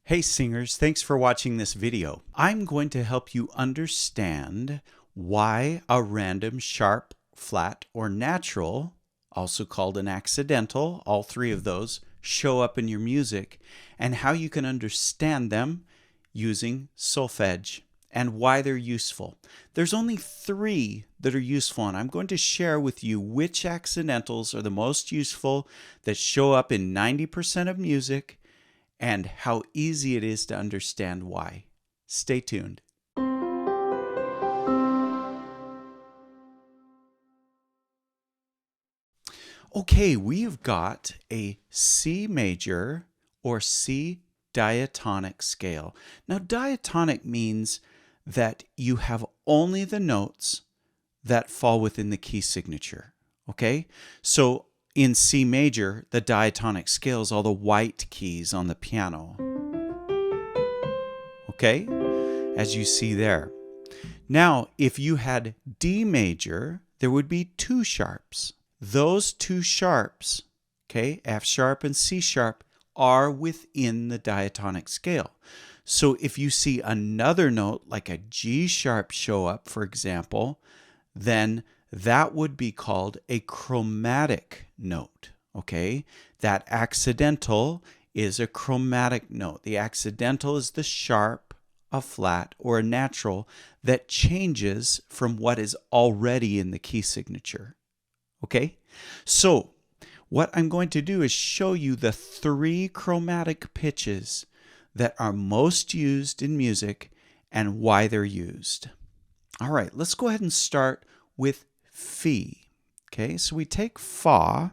Hey singers, thanks for watching this video. I'm going to help you understand why a random sharp, flat, or natural, also called an accidental, all three of those, show up in your music, and how you can understand them using solfege and why they're useful. There's only three that are useful, and I'm going to share with you which accidentals are the most useful that show up in 90% of music and how easy it is to understand why. Stay tuned. Okay, we've got a C major or C diatonic scale. Now, diatonic means that you have only the notes that fall within the key signature. Okay? So in C major, the diatonic scale is all the white keys on the piano. Okay? As you see there. Now, if you had D major, there would be two sharps. Those two sharps, okay, F sharp and C sharp, are within the diatonic scale. So if you see another note like a G sharp show up, for example, then that would be called a chromatic note, okay? That accidental is a chromatic note. The accidental is the sharp, a flat, or a natural that changes from what is already in the key signature, okay? So what I'm going to do is show you the three chromatic pitches that are most used in music and why they're used. All right, let's go ahead and start with Fi. Okay, so we take Fa.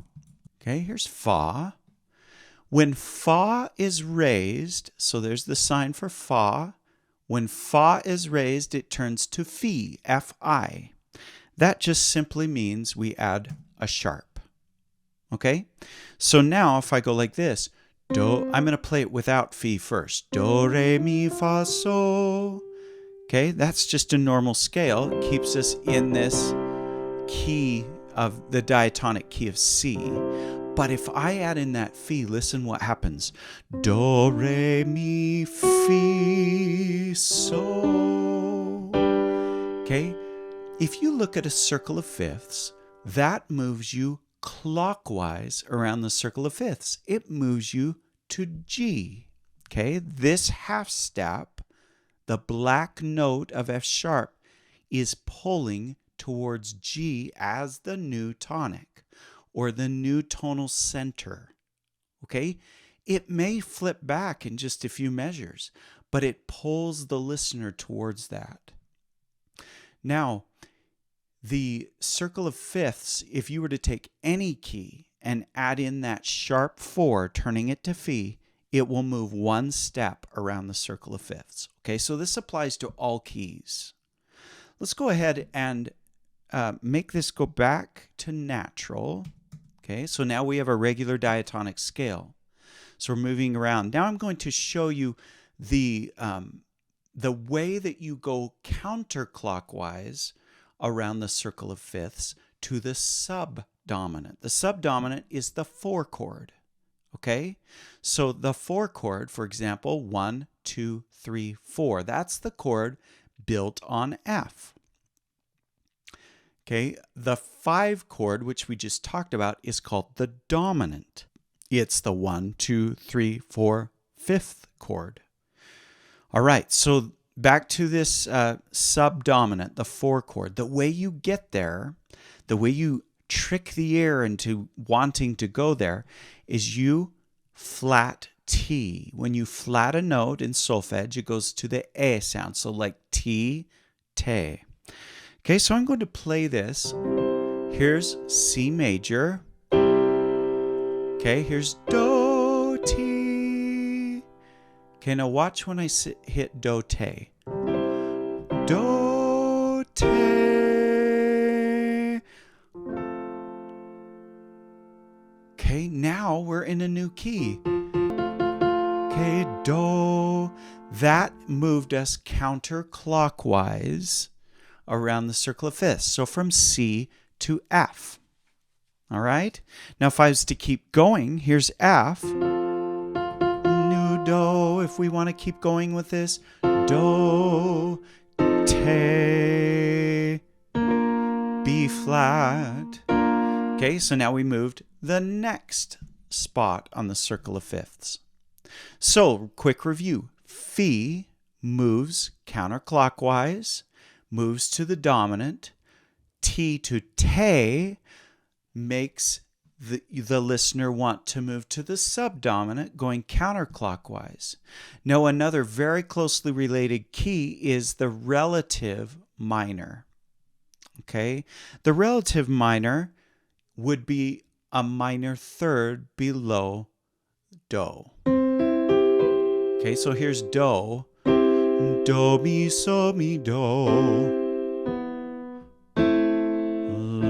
Okay, here's Fa. When Fa is raised, so there's the sign for Fa. When Fa is raised, it turns to Fi, F-I. That just simply means we add a sharp. Okay, so now if I go like this, Do, I'm going to play it without Fi first. Do, re, mi, fa, so. Okay, that's just a normal scale. It keeps us in this key of the diatonic key of C. But if I add in that Fi, listen what happens. Do, re, mi, fi, so. Okay, if you look at a circle of fifths, that moves you clockwise around the circle of fifths. It moves you to G. Okay, this half step, the black note of F sharp, is pulling towards G as the new tonic or the new tonal center. Okay, it may flip back in just a few measures, but it pulls the listener towards that. Now, the circle of fifths, if you were to take any key and add in that sharp 4, turning it to Fi, it will move one step around the circle of fifths. Okay, so this applies to all keys. Let's go ahead and make this go back to natural. Okay, so now we have a regular diatonic scale. So we're moving around. Now I'm going to show you the way that you go counterclockwise around the circle of fifths to the subdominant. The subdominant is the 4 chord. Okay, so the 4 chord, for example, 1, 2, 3, 4. That's the chord built on F. Okay, the 5 chord, which we just talked about, is called the dominant. It's the 1, 2, 3, 4, 5th chord. All right, so back to this subdominant, the 4 chord. The way you get there, the way you trick the ear into wanting to go there, is you flat T. When you flat a note in solfege, it goes to the E sound. So like T, te. Okay, so I'm going to play this. Here's C major. Okay, here's Do, Ti. Okay, now watch when I hit Do, te. Do, te. Okay, now we're in a new key. Okay, Do. That moved us counterclockwise around the circle of fifths. So from C to F. All right? Now if I was to keep going, here's F. New do, if we want to keep going with this, do, te, B flat. Okay, so now we moved the next spot on the circle of fifths. So, quick review. Fi moves counterclockwise, moves to the dominant. Ti to te makes the listener want to move to the subdominant, going counterclockwise. Now, another very closely related key is the relative minor. Okay, the relative minor would be a minor third below do. Okay, so here's do. Do, mi, so, mi, do.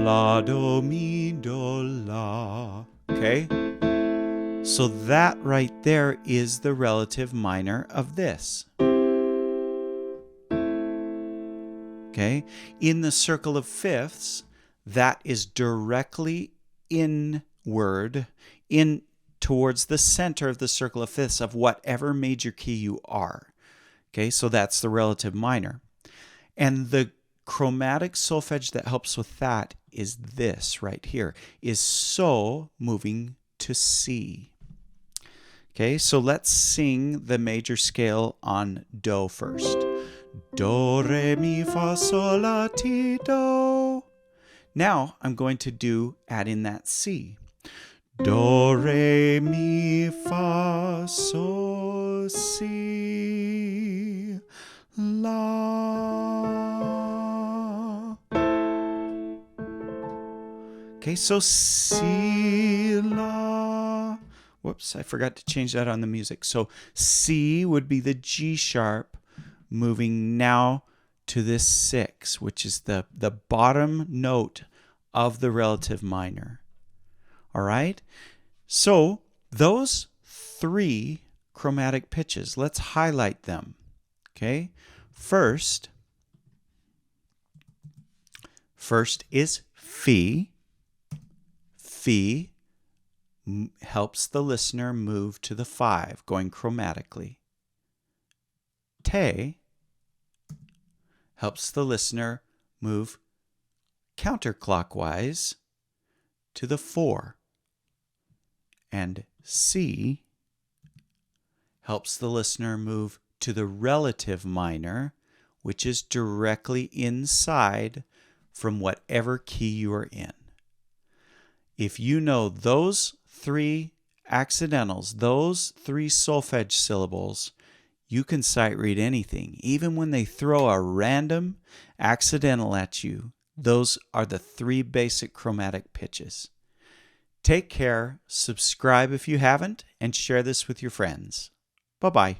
La, do, mi, do, la. Okay? So that right there is the relative minor of this. Okay? In the circle of fifths, that is directly inward, in towards the center of the circle of fifths of whatever major key you are. Okay? So that's the relative minor. And the chromatic solfege that helps with that is this right here, is so moving to C. Okay, so let's sing the major scale on do first. Do, re, mi, fa, sol, la, ti, do. Now I'm going to add in that C. Do, re, mi, fa, sol, si, la. Okay, so si, la. Whoops, I forgot to change that on the music. So C would be the G sharp, moving now to this 6, which is the bottom note of the relative minor. All right? So those 3 chromatic pitches, let's highlight them. Okay? First is Fi. Fi helps the listener move to the 5, going chromatically. Te helps the listener move counterclockwise to the 4. And Si helps the listener move to the relative minor, which is directly inside from whatever key you are in. If you know those 3 accidentals, those 3 solfege syllables, you can sight read anything. Even when they throw a random accidental at you, those are the 3 basic chromatic pitches. Take care, subscribe if you haven't, and share this with your friends. Bye-bye.